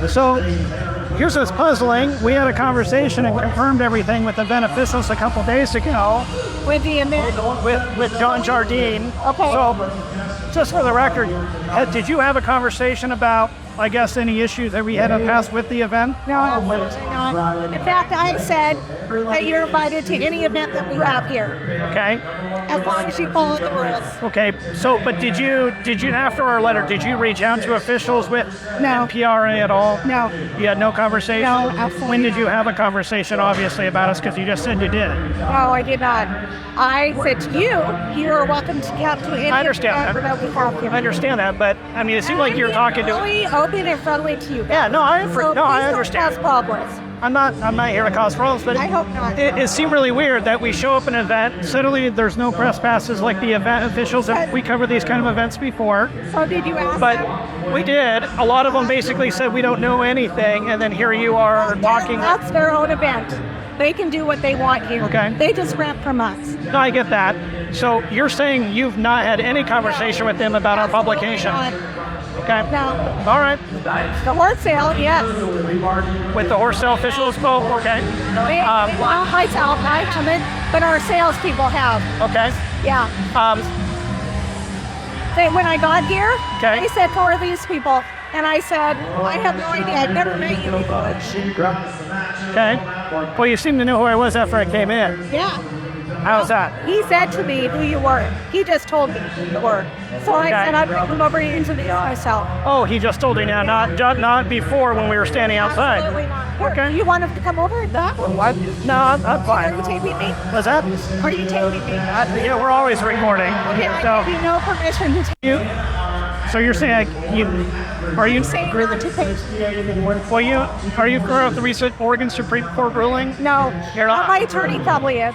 So here's what's puzzling. We had a conversation and confirmed everything with event officials a couple days ago With the event? with John Jardine. Okay. So just for the record, did you have a conversation about, I guess, any issues that we had in the past with the event? No, absolutely not. In fact, I said that you're invited to any event that we have here, Okay. as long as you follow the rules. Okay. So, but did you after our letter, did you reach out to officials with PRA at all? No. You had no conversation? No, absolutely When did you have a conversation, obviously, about us? Because you just said you did. No, I did not. I said to you, you're welcome to come to any I understand event that. that we have here. I understand that, but I mean, it seemed like you were talking to. Really open and friendly to you. Yeah, no, I So understand. please don't cause problems. I'm not here to cause problems, but I hope not. It seemed really weird that we show up at an event. Suddenly, there's no press passes like the event officials. And we covered these kind of events before, So did you ask but them? we did. A lot of them basically said we don't know anything, and then here you are talking. That's their own event. They can do what they want here. Okay. They just rent from us. No, I get that. So you're saying you've not had any conversation with them about our publication? Okay. No. All right. The horse sale, yes. With the horse sale officials, oh, okay. They hides out, I come in, but our salespeople have. Okay. Yeah. Um, When I got here, Okay. they said, who are these people? And I said, I have no idea. I've never met you before. okay. Well, you seem to know who I was after I came in. Yeah. How's that? He said to me who you were. He just told me who you were. So I Okay. said I'd bring him over into the hotel. Oh, he just told you now, not before when we were standing outside. Absolutely not. Here, Okay. You want him to come over? What? No, I'm Are fine. you taping me? What's that? Are you taping me? Yeah, we're always recording. Okay, I So give you no permission to tape. so you're saying are you Saying not to tape. well are you aware of the recent Oregon Supreme Court ruling? No. You're not? My attorney probably is.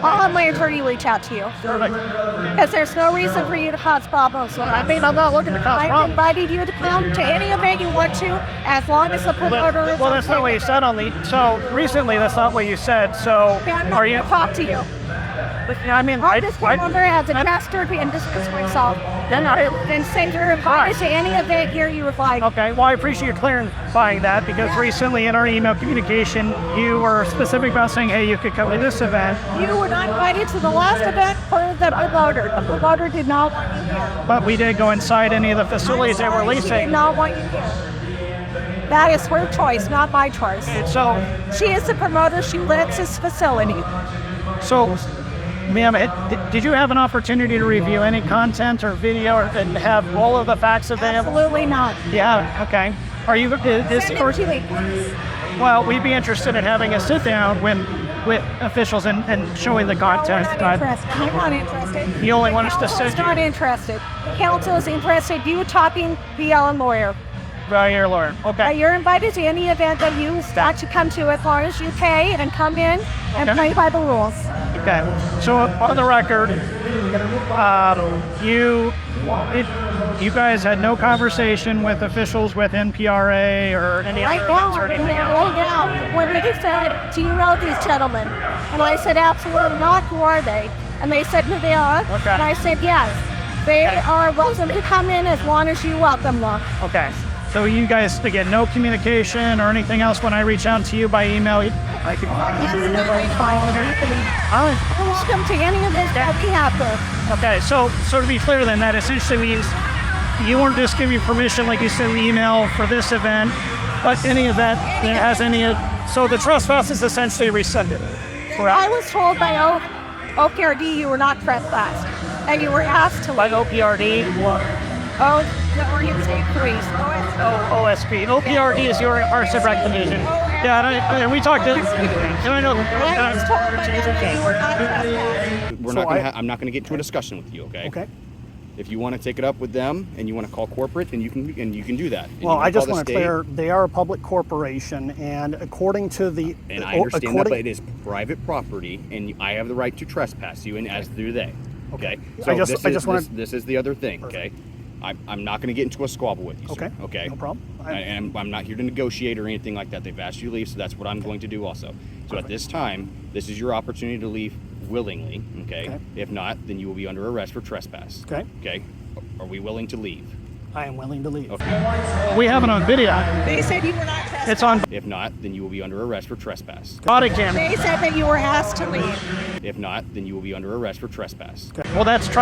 I'll have my attorney reach out to you. Because there's no reason for you to cause problems. I mean, I'm not looking to cause I've problems. invited you to come to any event you want to, as long as the promoter is Well, that's not what you said on the. So recently, that's not what you said. So I'm are not you? going to talk to you. I mean, This promoter has a master and discuss myself. Then send your invited to any event here you would like. Okay, well, I appreciate you clarifying that because recently in our email communication, you were specific about saying, hey, you could come to this event, You were not invited to the last event for the promoter. The promoter did not want you here. but we did go inside any of the facilities they were She did leasing. not want you here. That is her choice, not my choice. So, She is the promoter. She lets this facility. ma'am, did you have an opportunity to review any content or video and have all of the facts available? Absolutely not. Yeah, okay. Are you, is, Send it to me. well, we'd be interested in having a sit down with officials and showing the content. I'm not interested. You only want us to Council is sit not interested. Council is interested. You talking via a lawyer. by your lawyer. Okay. You're invited to any event that you want to come to as long as you pay and come in and play by the rules. Okay. So on the record, you guys had no conversation with officials with NPRA or any Right other now, events or anything else? right now, when they said, do you know these gentlemen? And I said, absolutely not. Who are they? And they said who they are. Okay. And I said, yes. They are welcome to come in as long as you welcome them. Okay. So you guys, again, no communication or anything else when I reach out to you by email? Welcome to any of this that we have there. Okay, so to be clear then, that essentially means you weren't just giving permission, like you said in the email, for this event, but any event that has any, so the trespass is essentially rescinded. I was told by OPRD you were not trespassed, and you were asked to By OPRD? Oh, the Oregon State Police. OSP. OPRD is your arson recognition. Yeah, and we talked to. I was told by them that you were not trespassed. I'm not going to get into a discussion with you, okay? Okay. If you want to take it up with them and you want to call corporate, then you can do that. And Well, you I just call the want to state, clear, they are a public corporation, and according to the... And I understand that, but it is private property, and I have the right to trespass you, and as do they. Okay. I just wanted- This is the other thing. Okay. I'm not going to get into a squabble with you, Okay. sir. Okay. No problem. And I'm not here to negotiate or anything like that. They've asked you to leave, so that's what I'm going to do also. So at this time, this is your opportunity to leave willingly, okay? If not, then you will be under arrest for trespass. Okay. Okay? Are we willing to leave? I am willing to leave. Okay. We have it on video. They said you were not trespassing. It's on If not, then you will be under arrest for trespass. body camera. They said that you were asked to leave. If not, then you will be under arrest for trespass. Well, that's we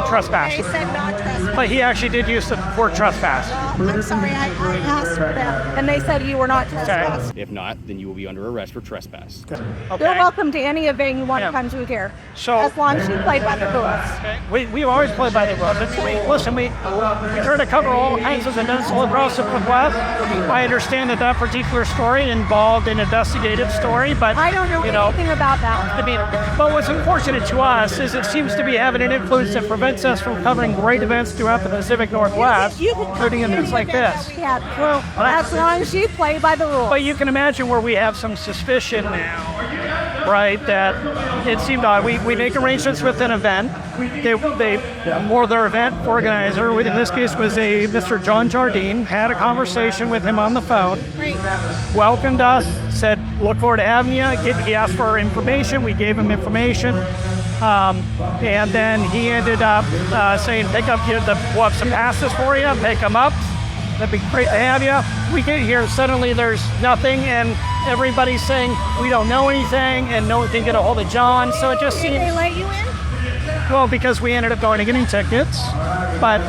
trespass. They said not trespassing. But he actually did use the word trespass. I'm sorry, I asked for that. And they said you were not trespassing. If not, then you will be under arrest for trespass. Okay. You're welcome to any event you want Yeah. to come to here. So- as long as you play by the rules. We always play by the rules. Listen, we try to cover all kinds of events all across the West. I understand that particular story involved an investigative story, but I don't know anything about that. I mean, but what's unfortunate to us is it seems to be having an influence that prevents us from covering great events throughout the Pacific Northwest, including events like this. Yeah, well, as long as you play by the rules. But you can imagine where we have some suspicion now, right, that it seemed odd. We make arrangements with an event. Their event organizer, in this case was a Mr. John Jardine, had a conversation with him on the phone, welcomed us, said, look forward to having you. He asked for our information. We gave him information. And then he ended up saying, we'll have some passes for you, pick them up. That'd be great to have you. We get here, suddenly there's nothing, and everybody's saying we don't know anything, and no one can get a hold of John. So it just Did seemed, they let you in? well, because we ended up going and getting tickets, but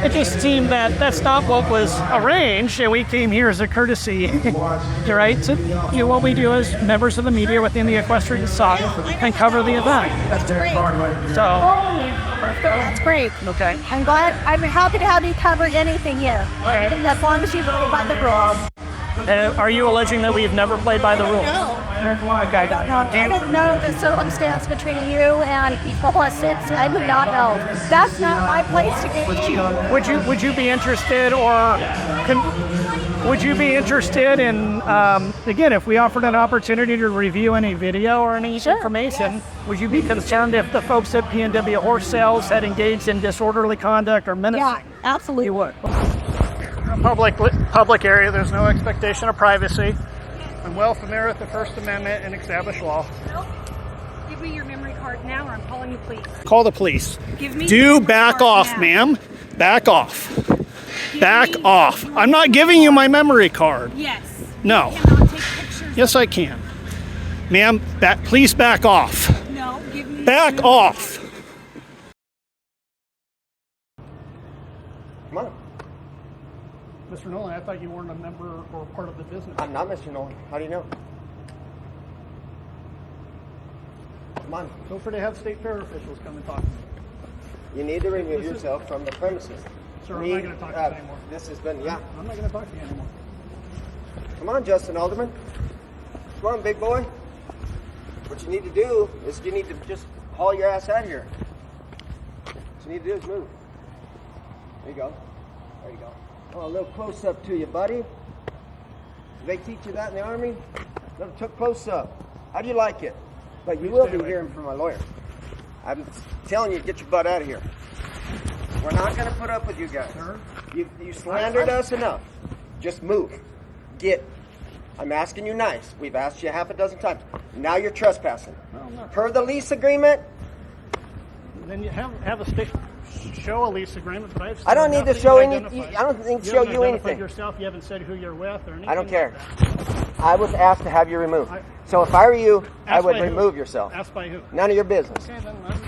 it just seemed that that's not what was arranged, and we came here as a courtesy, right? So, what we do as members of the media within the equestrian side and cover the event. That's great. So, That's great. okay. I'm happy to have you cover anything here. As long as you play by the rules. Are you alleging that we've never played by the rules? No. Okay. I don't know the circumstance between you and OSFEC. I do not know. That's not my place to get you. Would you be interested, or would you be interested in again, if we offered an opportunity to review any video or any information, would you be concerned if the folks at PNW Horse Sales had engaged in disorderly conduct or menacing? Yeah, absolutely. You would. Public area, there's no expectation of privacy. I'm well familiar with the First Amendment and established law. Give me your memory card now, or I'm calling you police. Call the police. Give me Do your back memory off, card now. ma'am. Back off. Back me off. your I'm not giving you my memory card. Yes. No. You cannot take pictures. Yes, I can. Ma'am, please back off. No, give me. Back your off. Come on. Mr. Nolan, I thought you weren't a member or part of the business. I'm not Mr. Nolan. How do you know? Come on. Feel free to have state fair officials come and talk to me. You need to remove yourself from the premises. Sir, I'm not going to talk to you anymore. This has been, yeah. I'm not going to talk to you anymore. Come on, Justin Alderman. Come on, big boy. What you need to do is you need to just haul your ass out of here. What you need to do is move. There you go. There you go. Oh, a little close up to you, buddy. Did they teach you that in the Army? Never took close up. How do you like it? But you will be hearing from my lawyer. I'm telling you, get your butt out of here. We're not going to put up with you guys. You slandered us enough. Just move. Get. I'm asking you nice. We've asked you half a dozen times. Now you're trespassing. Per the lease agreement. Then you have a state show a lease agreement, but I don't need to show any. I don't think show you anything. Yourself, you haven't said who you're with or anything. I don't care. like that. I was asked to have you removed. So if I were you, I Asked would by who? remove yourself. Asked by who? None of your business. Okay, then I'm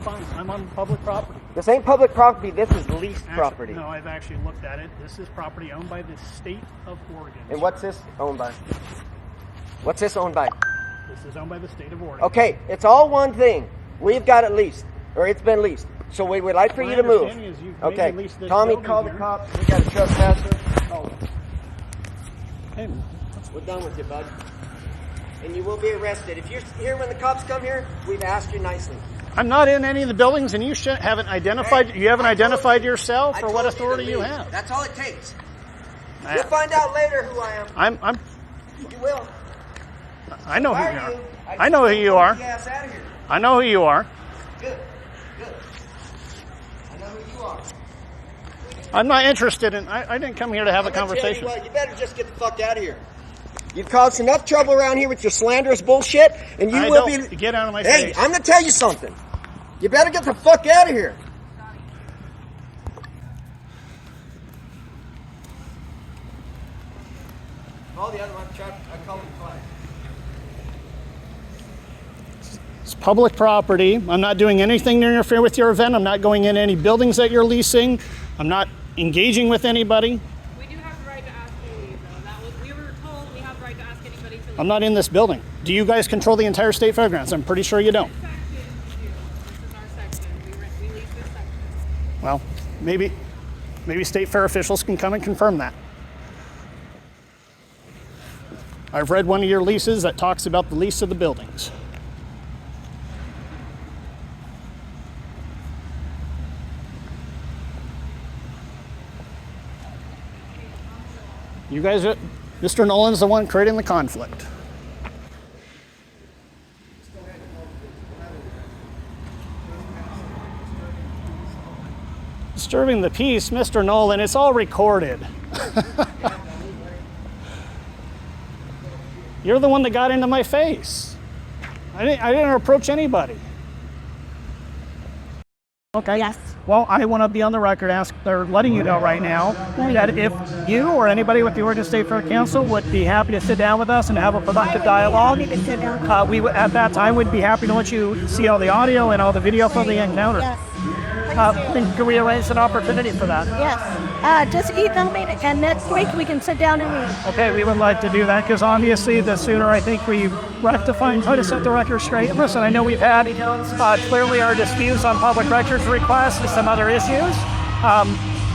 fine. I'm on public property. This ain't public property. This is leased Actually, property. No, I've actually looked at it. This is property owned by the state of Oregon. And what's this owned by? What's this owned by? This is owned by the state of Oregon. Okay, it's all one thing. We've got it leased, or it's been leased. So we would like for My you to move. understanding is you've Okay, maybe leased this Tommy, building call the here. cops. We got a trespasser. Oh, Hey, we're done with you, bud. And you will be arrested. If you're here when the cops come here, we've asked you nicely. I'm not in any of the buildings, and you haven't identified. Hey, You haven't I identified told you- yourself, I or what told you to authority you leave. have. That's all it takes. I- You'll find out later who I am. You will. I know Why who are you are. you? I know who you are. Get your ass out of here. I know who you are. Good. Good. I know who you are. I'm not interested in. I didn't come here to have a conversation. You better just get the fuck out of here. You've caused enough trouble around here with your slanderous bullshit, and you will be. Get out of my Hey, face. I'm gonna tell you something. You better get the fuck out of here. Call the other one. I call him twice. It's public property. I'm not doing anything to interfere with your event. I'm not going in any buildings that you're leasing. I'm not engaging with anybody. We do have the right to ask you to leave, though. We were told we have the right to ask anybody to leave. I'm not in this building. Do you guys control the entire State Fairgrounds? I'm pretty sure you don't. This is our section. We lease this section. Well, maybe state fair officials can come and confirm that. I've read one of your leases that talks about the lease of the buildings. You guys, Mr. Nolan's the one creating the conflict. Disturbing the peace, Mr. Nolan, it's all recorded. You're the one that got into my face. I didn't approach anybody. Okay. Yes. Well, I want to be on the record letting you know right now that if you or anybody with the Oregon State Fair Council would be happy to sit down with us and have a productive dialogue, we would, at that time, would be happy to let you see all the audio and all the video from the encounter. Yes. Can we arrange an opportunity for that? Yes. Just email me, and next week we can sit down and meet. Okay, we would like to do that because obviously the sooner I think we rectify and try to set the record straight. Listen, I know we've had clearly our disputes on public records requests and some other issues,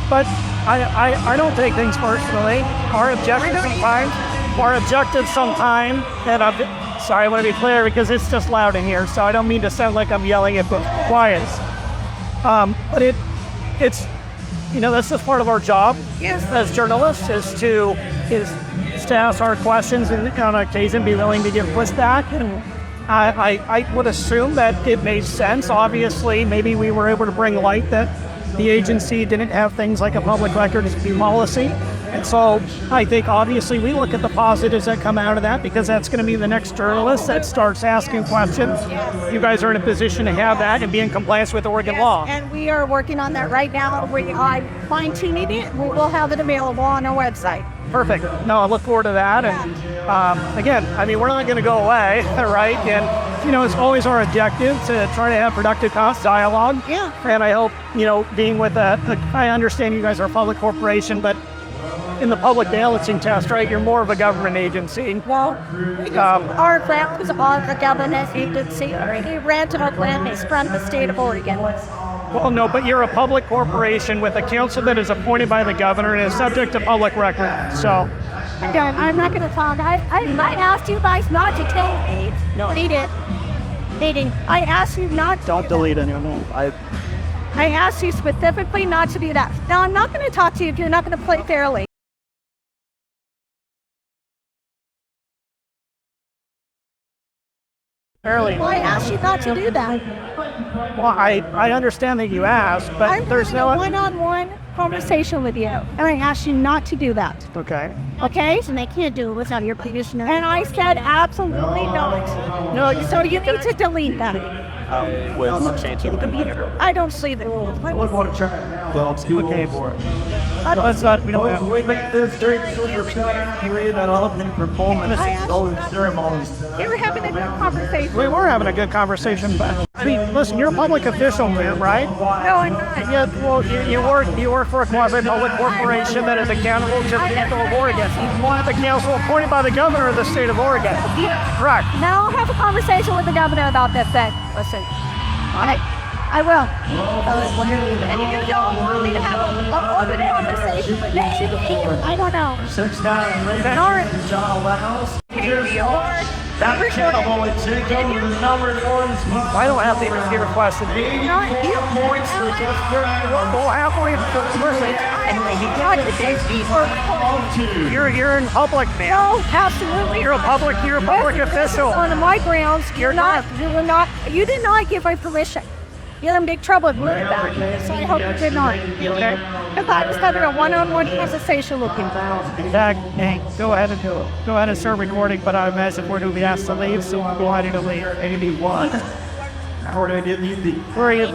but I don't take things personally. Our objective sometimes, and sorry, I want to be clear because it's just loud in here, so I don't mean to sound like I'm yelling at the quiet. But it's that's just part of our job as journalists is to ask our questions and on occasion be willing to give pushback. And I would assume that it made sense. Obviously, maybe we were able to bring light that the agency didn't have things like a public records policy. And so I think obviously we look at the positives that come out of that because that's going to be the next journalist that starts asking questions. You guys are in a position to have that and be in compliance with Oregon law. And we are working on that right now. I'm fine-tuning it. We will have it available on our website. Perfect. No, I look forward to that. And again, I mean, we're not going to go away, right? And, it's always our objective to try to have productive dialogue. Yeah. And I hope, being with I understand you guys are a public corporation, but in the public balancing test, right, you're more of a government agency. Well, our ground is on the government agency. We rent our land is from the state of Oregon. Well, no, but you're a public corporation with a council that is appointed by the governor and is subject to public record. So, again, I'm not going to talk. I might ask you guys not to tell me. No. Delete it. I asked you not to. Don't delete it. No. I asked you specifically not to do that. Now, I'm not going to talk to you if you're not going to play fairly. Well, I asked you not to do that. Well, I understand that you asked, but I'm there's no one-on-one conversation with you, and I asked you not to do that. Okay. Okay? And they can't do it without your permission. And I said absolutely not. No, so you need to delete that. Change the computer. I don't see the rules. I would want to check it out. Well, it's too okay for it. Let's not, we don't have. We make this during the period that all of them performance ceremonies. You were having a good conversation. We were having a good conversation, but I mean, listen, you're a public official, man, right? No, I'm not. Yeah, well, you work for a quasi-public corporation that is accountable to the people of Oregon. The council appointed by the governor of the state of Oregon. Correct. Now I'll have a conversation with the governor about this then. Listen, I will. And you don't want me to have a open conversation with next year. I don't know. I don't have to even be requested. You're in public, man. No, absolutely. You're a public official. On my grounds, you did not give my permission. You're in big trouble with about it. So I hope you did not. Okay? If I was having a one-on-one conversation with you. Zach, hey, go ahead and do it. Go ahead and start recording, but I imagine we're going to be asked to leave, so we'll go ahead and leave. Maybe one. Where are you?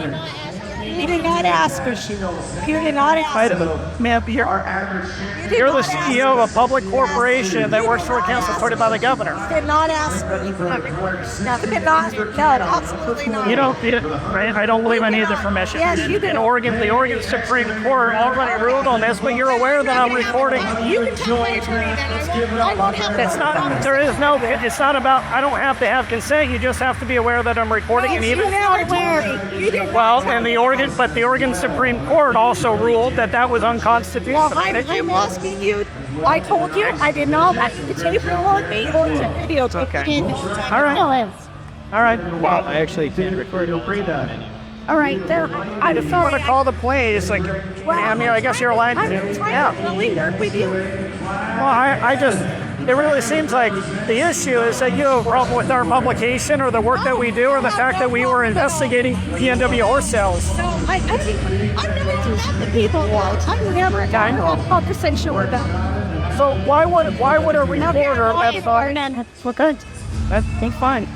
You did not ask for she. You did not ask. Ma'am, you're the CEO of a public corporation that works for a council supported by the governor. Did not ask for nothing. Did not. No, absolutely not. You don't, right? I don't believe I need the permission. Yes, you do. In Oregon, the Oregon Supreme Court already ruled on this, but you're aware that I'm recording. You can tell me I won't have It's not, there is no, it's not about, I don't have to have consent, you just have to be aware that I'm recording and even. Well, and the Oregon Supreme Court also ruled that that was unconstitutional. Well, I'm asking you. I told you I did not. I can continue for long video. Okay. All right. All right. Well, I actually did record to read that. All right. There. I'm If you want to call the police, like, I mean, I guess you're allowed to. Yeah. With you. Well, I just, it really seems like the issue is that you have a problem with our publication or the work that we do or the fact that we were investigating PNW Horse Sales. I think I've never done the people once. I've never done a conversation with them. So why would a reporter We're good. that's fine.